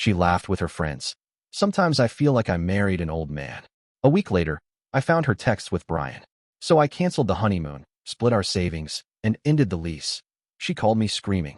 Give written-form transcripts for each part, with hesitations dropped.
She laughed with her friends. Sometimes I feel like I married an old man. A week later, I found her text with Brian. So I canceled the honeymoon, split our savings, and ended the lease. She called me screaming.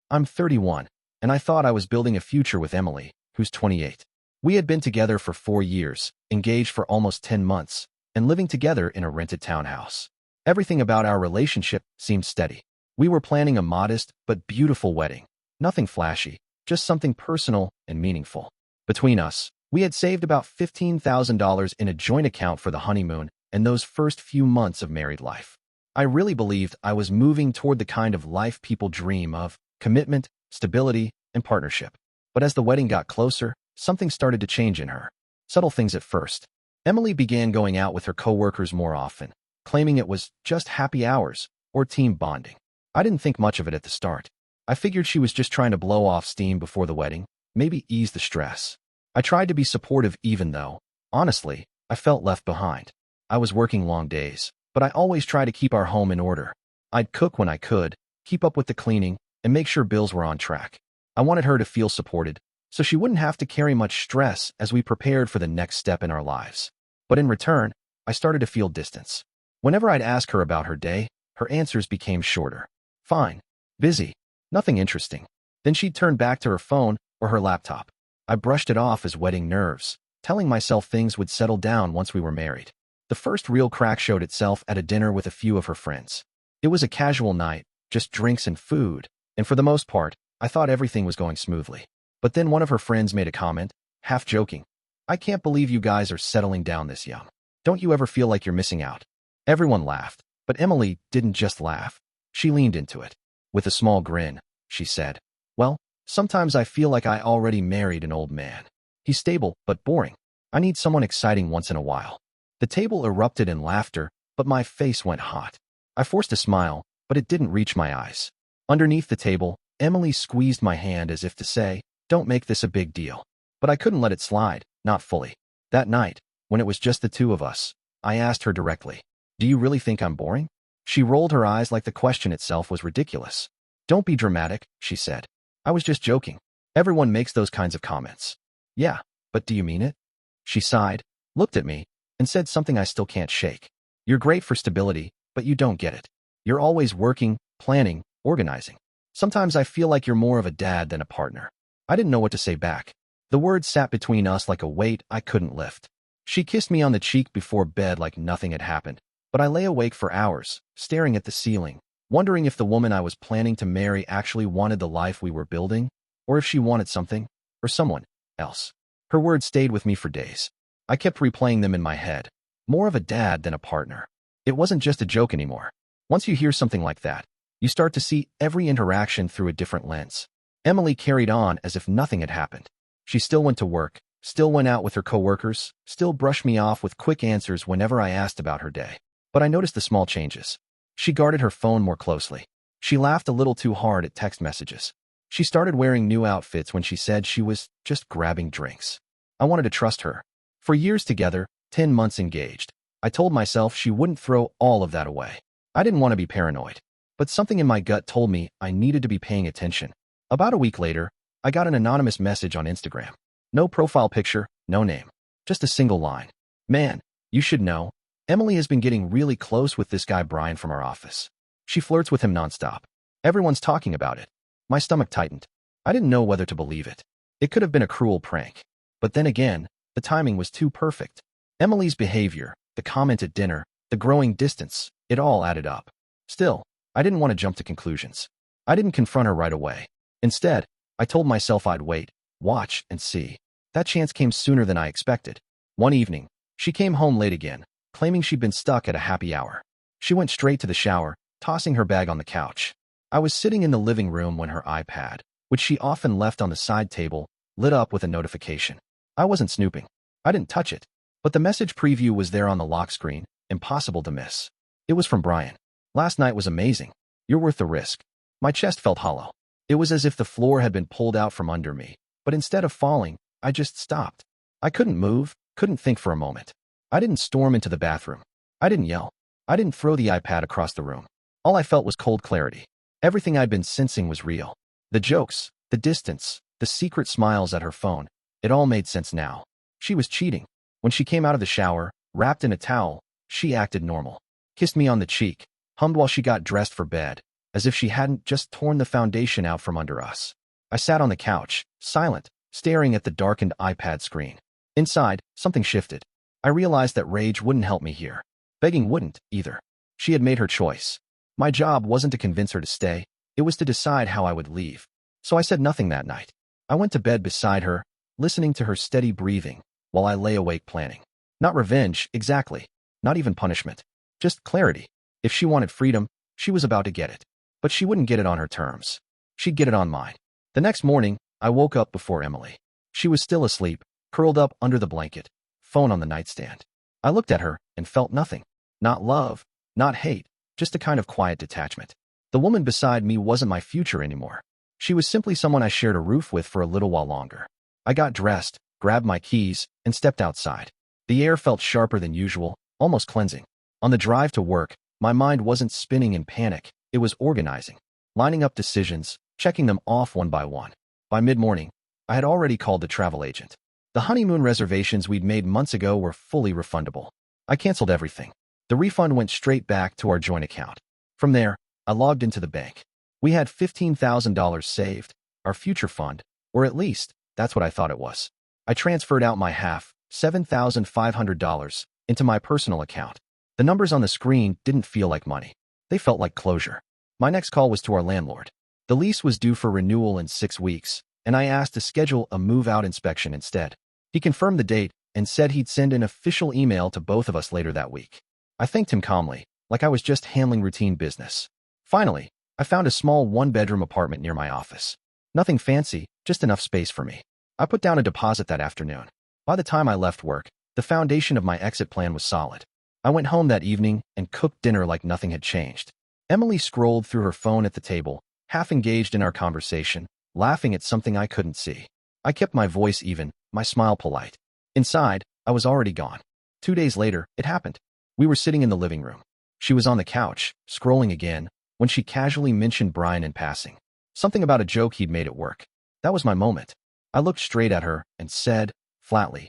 I'm 31, and I thought I was building a future with Emily, who's 28. We had been together for 4 years, engaged for almost 10 months, and living together in a rented townhouse. Everything about our relationship seemed steady. We were planning a modest but beautiful wedding. Nothing flashy, just something personal and meaningful. Between us, we had saved about $15,000 in a joint account for the honeymoon and those first few months of married life. I really believed I was moving toward the kind of life people dream of: commitment, stability, and partnership. But as the wedding got closer, something started to change in her. Subtle things at first. Emily began going out with her coworkers more often, claiming it was just happy hours or team bonding. I didn't think much of it at the start. I figured she was just trying to blow off steam before the wedding, maybe ease the stress. I tried to be supportive even though, honestly, I felt left behind. I was working long days, but I always tried to keep our home in order. I'd cook when I could, keep up with the cleaning, and make sure bills were on track. I wanted her to feel supported, so she wouldn't have to carry much stress as we prepared for the next step in our lives. But in return, I started to feel distance. Whenever I'd ask her about her day, her answers became shorter. Fine. Busy. Nothing interesting. Then she'd turn back to her phone or her laptop. I brushed it off as wedding nerves, telling myself things would settle down once we were married. The first real crack showed itself at a dinner with a few of her friends. It was a casual night, just drinks and food, and for the most part, I thought everything was going smoothly. But then one of her friends made a comment, half joking. I can't believe you guys are settling down this young. Don't you ever feel like you're missing out? Everyone laughed, but Emily didn't just laugh. She leaned into it. With a small grin, she said, well, sometimes I feel like I already married an old man. He's stable, but boring. I need someone exciting once in a while. The table erupted in laughter, but my face went hot. I forced a smile, but it didn't reach my eyes. Underneath the table, Emily squeezed my hand as if to say, don't make this a big deal. But I couldn't let it slide, not fully. That night, when it was just the two of us, I asked her directly, do you really think I'm boring? She rolled her eyes like the question itself was ridiculous. Don't be dramatic, she said. I was just joking. Everyone makes those kinds of comments. Yeah, but do you mean it? She sighed, looked at me, and said something I still can't shake. You're great for stability, but you don't get it. You're always working, planning, organizing. Sometimes I feel like you're more of a dad than a partner. I didn't know what to say back. The words sat between us like a weight I couldn't lift. She kissed me on the cheek before bed like nothing had happened, but I lay awake for hours, staring at the ceiling, wondering if the woman I was planning to marry actually wanted the life we were building, or if she wanted something, or someone else. Her words stayed with me for days. I kept replaying them in my head. More of a dad than a partner. It wasn't just a joke anymore. Once you hear something like that, you start to see every interaction through a different lens. Emily carried on as if nothing had happened. She still went to work, still went out with her coworkers, still brushed me off with quick answers whenever I asked about her day. But I noticed the small changes. She guarded her phone more closely. She laughed a little too hard at text messages. She started wearing new outfits when she said she was just grabbing drinks. I wanted to trust her. For years together, 10 months engaged, I told myself she wouldn't throw all of that away. I didn't want to be paranoid, but something in my gut told me I needed to be paying attention. About a week later, I got an anonymous message on Instagram. No profile picture, no name. Just a single line. Man, you should know, Emily has been getting really close with this guy Brian from our office. She flirts with him nonstop. Everyone's talking about it. My stomach tightened. I didn't know whether to believe it. It could have been a cruel prank. But then again, the timing was too perfect. Emily's behavior, the comment at dinner, the growing distance, it all added up. Still, I didn't want to jump to conclusions. I didn't confront her right away. Instead, I told myself I'd wait, watch, and see. That chance came sooner than I expected. One evening, she came home late again, claiming she'd been stuck at a happy hour. She went straight to the shower, tossing her bag on the couch. I was sitting in the living room when her iPad, which she often left on the side table, lit up with a notification. I wasn't snooping. I didn't touch it. But the message preview was there on the lock screen, impossible to miss. It was from Brian. Last night was amazing. You're worth the risk. My chest felt hollow. It was as if the floor had been pulled out from under me. But instead of falling, I just stopped. I couldn't move, couldn't think for a moment. I didn't storm into the bathroom. I didn't yell. I didn't throw the iPad across the room. All I felt was cold clarity. Everything I'd been sensing was real. The jokes, the distance, the secret smiles at her phone. It all made sense now. She was cheating. When she came out of the shower, wrapped in a towel, she acted normal. Kissed me on the cheek, hummed while she got dressed for bed, as if she hadn't just torn the foundation out from under us. I sat on the couch, silent, staring at the darkened iPad screen. Inside, something shifted. I realized that rage wouldn't help me here. Begging wouldn't, either. She had made her choice. My job wasn't to convince her to stay, it was to decide how I would leave. So I said nothing that night. I went to bed beside her, listening to her steady breathing, while I lay awake planning. Not revenge, exactly. Not even punishment. Just clarity. If she wanted freedom, she was about to get it. But she wouldn't get it on her terms. She'd get it on mine. The next morning, I woke up before Emily. She was still asleep, curled up under the blanket, phone on the nightstand. I looked at her and felt nothing. Not love, not hate, just a kind of quiet detachment. The woman beside me wasn't my future anymore. She was simply someone I shared a roof with for a little while longer. I got dressed, grabbed my keys, and stepped outside. The air felt sharper than usual, almost cleansing. On the drive to work, my mind wasn't spinning in panic, it was organizing. Lining up decisions, checking them off one by one. By mid-morning, I had already called the travel agent. The honeymoon reservations we'd made months ago were fully refundable. I canceled everything. The refund went straight back to our joint account. From there, I logged into the bank. We had $15,000 saved, our future fund, or at least, that's what I thought it was. I transferred out my half, $7,500, into my personal account. The numbers on the screen didn't feel like money. They felt like closure. My next call was to our landlord. The lease was due for renewal in 6 weeks, and I asked to schedule a move-out inspection instead. He confirmed the date and said he'd send an official email to both of us later that week. I thanked him calmly, like I was just handling routine business. Finally, I found a small one-bedroom apartment near my office. Nothing fancy, just enough space for me. I put down a deposit that afternoon. By the time I left work, the foundation of my exit plan was solid. I went home that evening and cooked dinner like nothing had changed. Emily scrolled through her phone at the table, half engaged in our conversation, laughing at something I couldn't see. I kept my voice even, my smile polite. Inside, I was already gone. 2 days later, it happened. We were sitting in the living room. She was on the couch, scrolling again, when she casually mentioned Brian in passing. Something about a joke he'd made at work. That was my moment. I looked straight at her and said, flatly,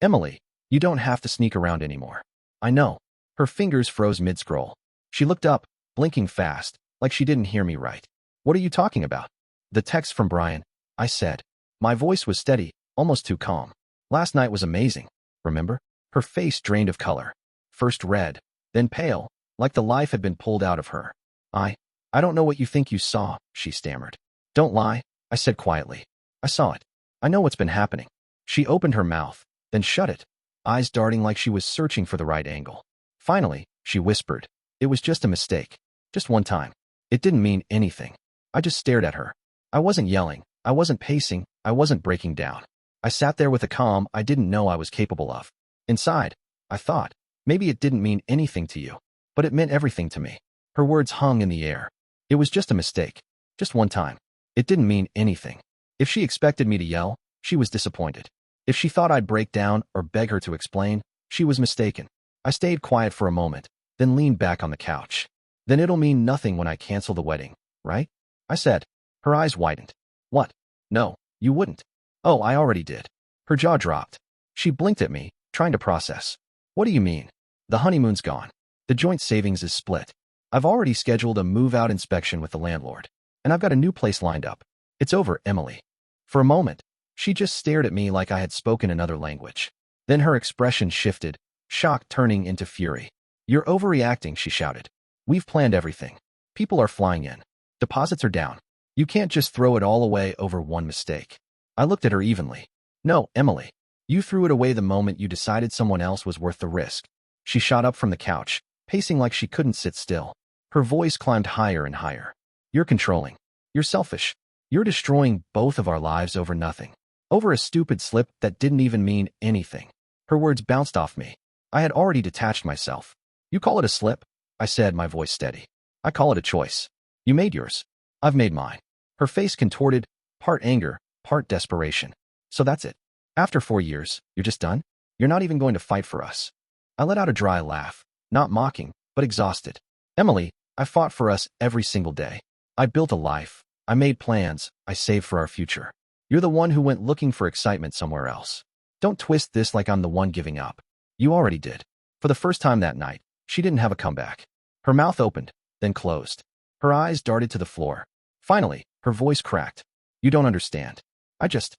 "Emily, you don't have to sneak around anymore." I know. Her fingers froze mid-scroll. She looked up, blinking fast, like she didn't hear me right. "What are you talking about?" "The text from Brian," I said. My voice was steady, almost too calm. "Last night was amazing, remember?" Her face drained of color. First red, then pale, like the life had been pulled out of her. I don't know what you think you saw," she stammered. "Don't lie," I said quietly. "I saw it. I know what's been happening." She opened her mouth, then shut it, eyes darting like she was searching for the right angle. Finally, she whispered, "It was just a mistake. Just one time. It didn't mean anything." I just stared at her. I wasn't yelling. I wasn't pacing. I wasn't breaking down. I sat there with a calm I didn't know I was capable of. Inside, I thought, maybe it didn't mean anything to you, but it meant everything to me. Her words hung in the air. It was just a mistake. Just one time. It didn't mean anything. If she expected me to yell, she was disappointed. If she thought I'd break down or beg her to explain, she was mistaken. I stayed quiet for a moment, then leaned back on the couch. "Then it'll mean nothing when I cancel the wedding, right?" I said. Her eyes widened. "What? No, you wouldn't." "Oh, I already did." Her jaw dropped. She blinked at me, trying to process. "What do you mean?" "The honeymoon's gone. The joint savings is split. I've already scheduled a move-out inspection with the landlord, and I've got a new place lined up. It's over, Emily." For a moment, she just stared at me like I had spoken another language. Then her expression shifted, shock turning into fury. "You're overreacting," she shouted. "We've planned everything. People are flying in. Deposits are down. You can't just throw it all away over one mistake." I looked at her evenly. "No, Emily. You threw it away the moment you decided someone else was worth the risk." She shot up from the couch, pacing like she couldn't sit still. Her voice climbed higher and higher. "You're controlling. You're selfish. You're destroying both of our lives over nothing. Over a stupid slip that didn't even mean anything." Her words bounced off me. I had already detached myself. "You call it a slip?" I said, my voice steady. "I call it a choice. You made yours. I've made mine." Her face contorted, part anger, part desperation. "So that's it. After 4 years, you're just done? You're not even going to fight for us?" I let out a dry laugh, not mocking, but exhausted. "Emily, I fought for us every single day. I built a life. I made plans. I saved for our future. You're the one who went looking for excitement somewhere else. Don't twist this like I'm the one giving up. You already did. For the first time that night, she didn't have a comeback. Her mouth opened, then closed. Her eyes darted to the floor. Finally, her voice cracked. You don't understand. I just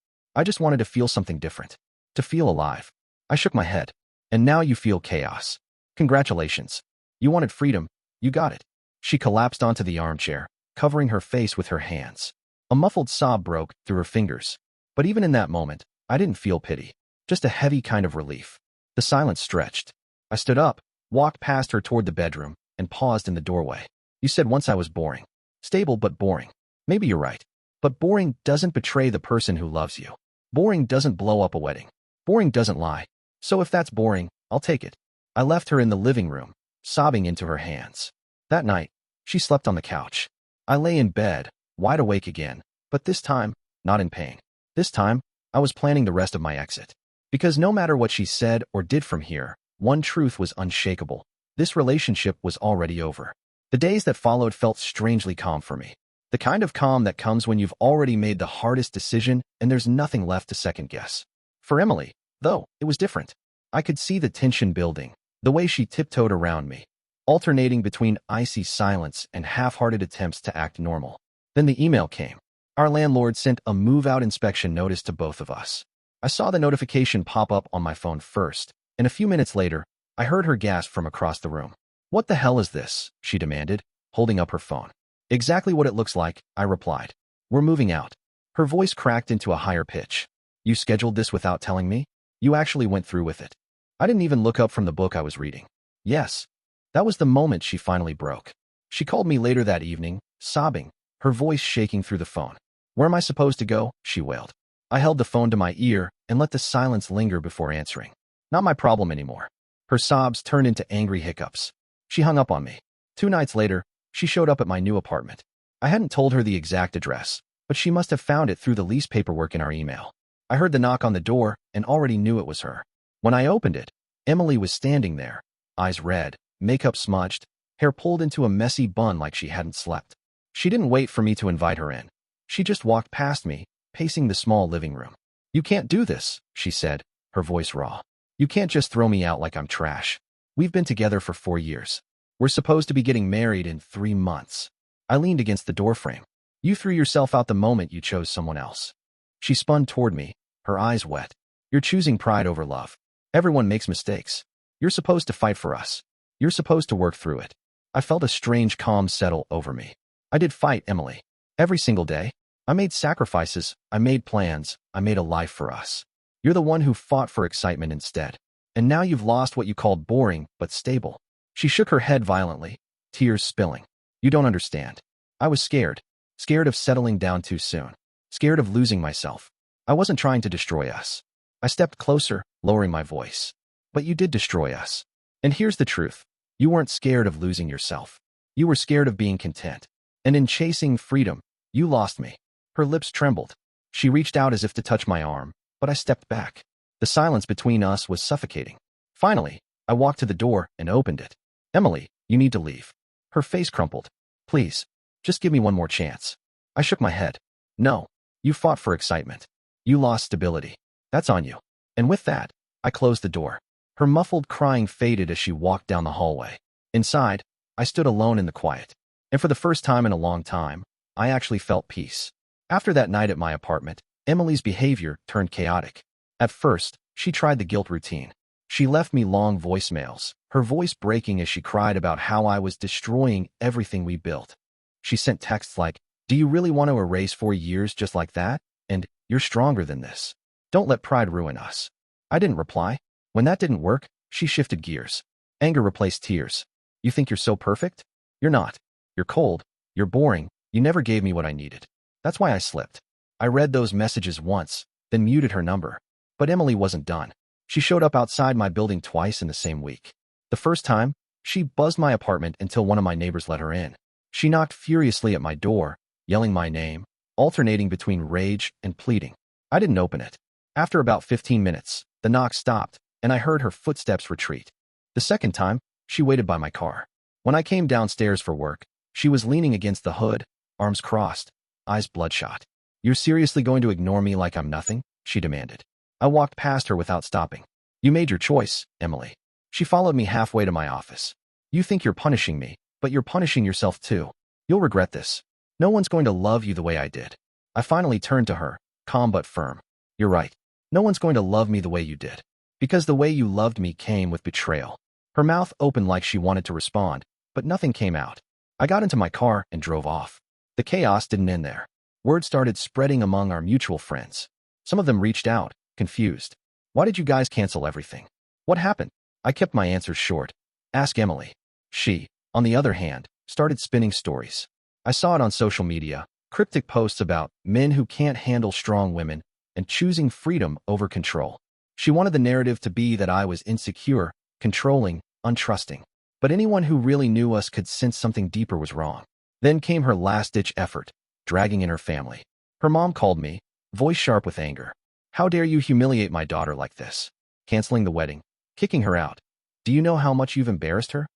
wanted to feel something different. To feel alive. I shook my head. And now you feel chaos. Congratulations. You wanted freedom. You got it. She collapsed onto the armchair, covering her face with her hands. A muffled sob broke through her fingers. But even in that moment, I didn't feel pity. Just a heavy kind of relief. The silence stretched. I stood up, walked past her toward the bedroom, and paused in the doorway. You said once I was boring. Stable but boring. Maybe you're right. But boring doesn't betray the person who loves you. Boring doesn't blow up a wedding. Boring doesn't lie. So if that's boring, I'll take it. I left her in the living room, sobbing into her hands. That night, she slept on the couch. I lay in bed, wide awake again, but this time, not in pain. This time, I was planning the rest of my exit. Because no matter what she said or did from here, one truth was unshakable. This relationship was already over. The days that followed felt strangely calm for me. The kind of calm that comes when you've already made the hardest decision and there's nothing left to second guess. For Emily, though, it was different. I could see the tension building, the way she tiptoed around me, alternating between icy silence and half-hearted attempts to act normal. Then the email came. Our landlord sent a move-out inspection notice to both of us. I saw the notification pop up on my phone first, and a few minutes later, I heard her gasp from across the room. What the hell is this? She demanded, holding up her phone. Exactly what it looks like, I replied. We're moving out. Her voice cracked into a higher pitch. You scheduled this without telling me? You actually went through with it. I didn't even look up from the book I was reading. Yes. That was the moment she finally broke. She called me later that evening, sobbing, her voice shaking through the phone. Where am I supposed to go? She wailed. I held the phone to my ear and let the silence linger before answering. Not my problem anymore. Her sobs turned into angry hiccups. She hung up on me. 2 nights later, she showed up at my new apartment. I hadn't told her the exact address, but she must have found it through the lease paperwork in our email. I heard the knock on the door and already knew it was her. When I opened it, Emily was standing there, eyes red, makeup smudged, hair pulled into a messy bun like she hadn't slept. She didn't wait for me to invite her in. She just walked past me, pacing the small living room. You can't do this, she said, her voice raw. You can't just throw me out like I'm trash. We've been together for 4 years. We're supposed to be getting married in 3 months. I leaned against the doorframe. You threw yourself out the moment you chose someone else. She spun toward me, her eyes wet. You're choosing pride over love. Everyone makes mistakes. You're supposed to fight for us. You're supposed to work through it. I felt a strange calm settle over me. I did fight, Emily. Every single day. I made sacrifices. I made plans. I made a life for us. You're the one who fought for excitement instead. And now you've lost what you called boring, but stable. She shook her head violently, tears spilling. You don't understand. I was scared. Scared of settling down too soon. Scared of losing myself. I wasn't trying to destroy us. I stepped closer, lowering my voice. But you did destroy us. And here's the truth. You weren't scared of losing yourself. You were scared of being content. And in chasing freedom, you lost me. Her lips trembled. She reached out as if to touch my arm, but I stepped back. The silence between us was suffocating. Finally, I walked to the door and opened it. Emily, you need to leave. Her face crumpled. Please, just give me one more chance. I shook my head. No, you fought for excitement. You lost stability. That's on you. And with that, I closed the door. Her muffled crying faded as she walked down the hallway. Inside, I stood alone in the quiet. And for the first time in a long time, I actually felt peace. After that night at my apartment, Emily's behavior turned chaotic. At first, she tried the guilt routine. She left me long voicemails, her voice breaking as she cried about how I was destroying everything we built. She sent texts like, do you really want to erase 4 years just like that? And, you're stronger than this. Don't let pride ruin us. I didn't reply. When that didn't work, she shifted gears. Anger replaced tears. You think you're so perfect? You're not. You're cold. You're boring. You never gave me what I needed. That's why I slipped. I read those messages once, then muted her number. But Emily wasn't done. She showed up outside my building twice in the same week. The first time, she buzzed my apartment until one of my neighbors let her in. She knocked furiously at my door, yelling my name, alternating between rage and pleading. I didn't open it. After about 15 minutes, the knock stopped, and I heard her footsteps retreat. The second time, she waited by my car. When I came downstairs for work, she was leaning against the hood, arms crossed, eyes bloodshot. You're seriously going to ignore me like I'm nothing? She demanded. I walked past her without stopping. You made your choice, Emily. She followed me halfway to my office. You think you're punishing me, but you're punishing yourself too. You'll regret this. No one's going to love you the way I did. I finally turned to her, calm but firm. You're right. No one's going to love me the way you did. Because the way you loved me came with betrayal. Her mouth opened like she wanted to respond, but nothing came out. I got into my car and drove off. The chaos didn't end there. Word started spreading among our mutual friends. Some of them reached out, confused. Why did you guys cancel everything? What happened? I kept my answers short. Ask Emily. She, on the other hand, started spinning stories. I saw it on social media, cryptic posts about men who can't handle strong women and choosing freedom over control. She wanted the narrative to be that I was insecure, controlling, untrusting. But anyone who really knew us could sense something deeper was wrong. Then came her last-ditch effort, dragging in her family. Her mom called me, voice sharp with anger. How dare you humiliate my daughter like this? Canceling the wedding, kicking her out. Do you know how much you've embarrassed her?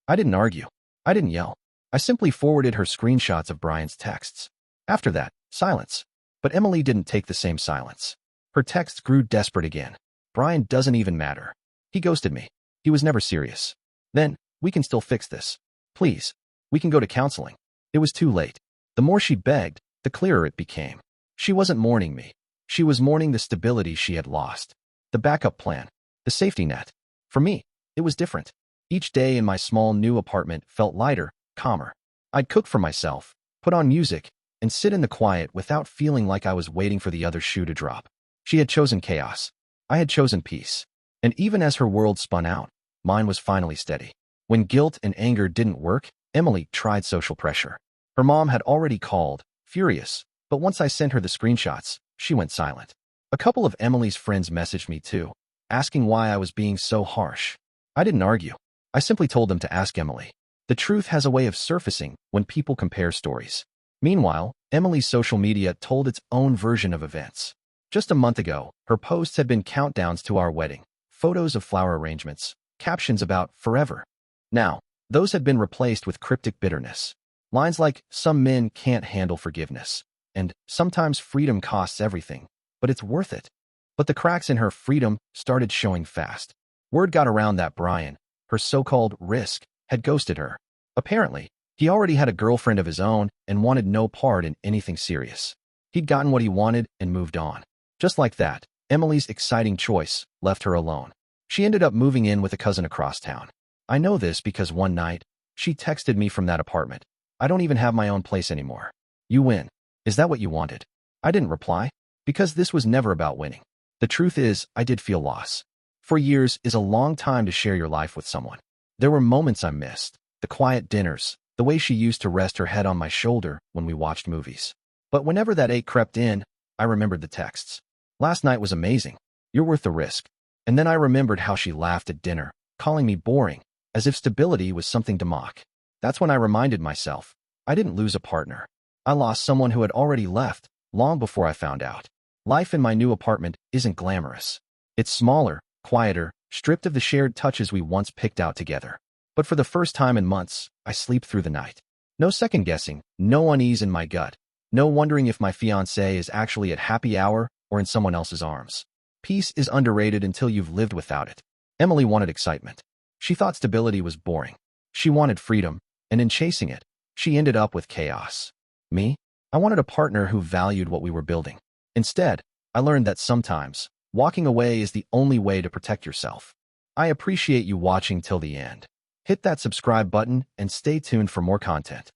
I didn't argue. I didn't yell. I simply forwarded her screenshots of Brian's texts. After that, silence. But Emily didn't take the same silence. Her texts grew desperate again. Brian doesn't even matter. He ghosted me. He was never serious. Then, we can still fix this. Please. We can go to counseling. It was too late. The more she begged, the clearer it became. She wasn't mourning me. She was mourning the stability she had lost. The backup plan. The safety net. For me, it was different. Each day in my small new apartment felt lighter, calmer. I'd cook for myself, put on music, and sit in the quiet without feeling like I was waiting for the other shoe to drop. She had chosen chaos. I had chosen peace. And even as her world spun out, mine was finally steady. When guilt and anger didn't work, Emily tried social pressure. Her mom had already called, furious, but once I sent her the screenshots, she went silent. A couple of Emily's friends messaged me too, asking why I was being so harsh. I didn't argue. I simply told them to ask Emily. The truth has a way of surfacing when people compare stories. Meanwhile, Emily's social media told its own version of events. Just a month ago, her posts had been countdowns to our wedding, photos of flower arrangements, captions about forever. Now, those had been replaced with cryptic bitterness. Lines like, some men can't handle forgiveness, and sometimes freedom costs everything, but it's worth it. But the cracks in her freedom started showing fast. Word got around that Brian, her so-called risk, had ghosted her. Apparently, he already had a girlfriend of his own and wanted no part in anything serious. He'd gotten what he wanted and moved on. Just like that, Emily's exciting choice left her alone. She ended up moving in with a cousin across town. I know this because one night, she texted me from that apartment. I don't even have my own place anymore. You win. Is that what you wanted? I didn't reply, because this was never about winning. The truth is, I did feel loss. 4 years is a long time to share your life with someone. There were moments I missed, the quiet dinners, the way she used to rest her head on my shoulder when we watched movies. But whenever that ache crept in, I remembered the texts. Last night was amazing. You're worth the risk. And then I remembered how she laughed at dinner, calling me boring, as if stability was something to mock. That's when I reminded myself, I didn't lose a partner. I lost someone who had already left, long before I found out. Life in my new apartment isn't glamorous. It's smaller, quieter, stripped of the shared touches we once picked out together. But for the first time in months, I sleep through the night. No second guessing, no unease in my gut, no wondering if my fiancé is actually at happy hour or in someone else's arms. Peace is underrated until you've lived without it. Emily wanted excitement. She thought stability was boring. She wanted freedom, and in chasing it, she ended up with chaos. Me? I wanted a partner who valued what we were building. Instead, I learned that sometimes, walking away is the only way to protect yourself. I appreciate you watching till the end. Hit that subscribe button and stay tuned for more content.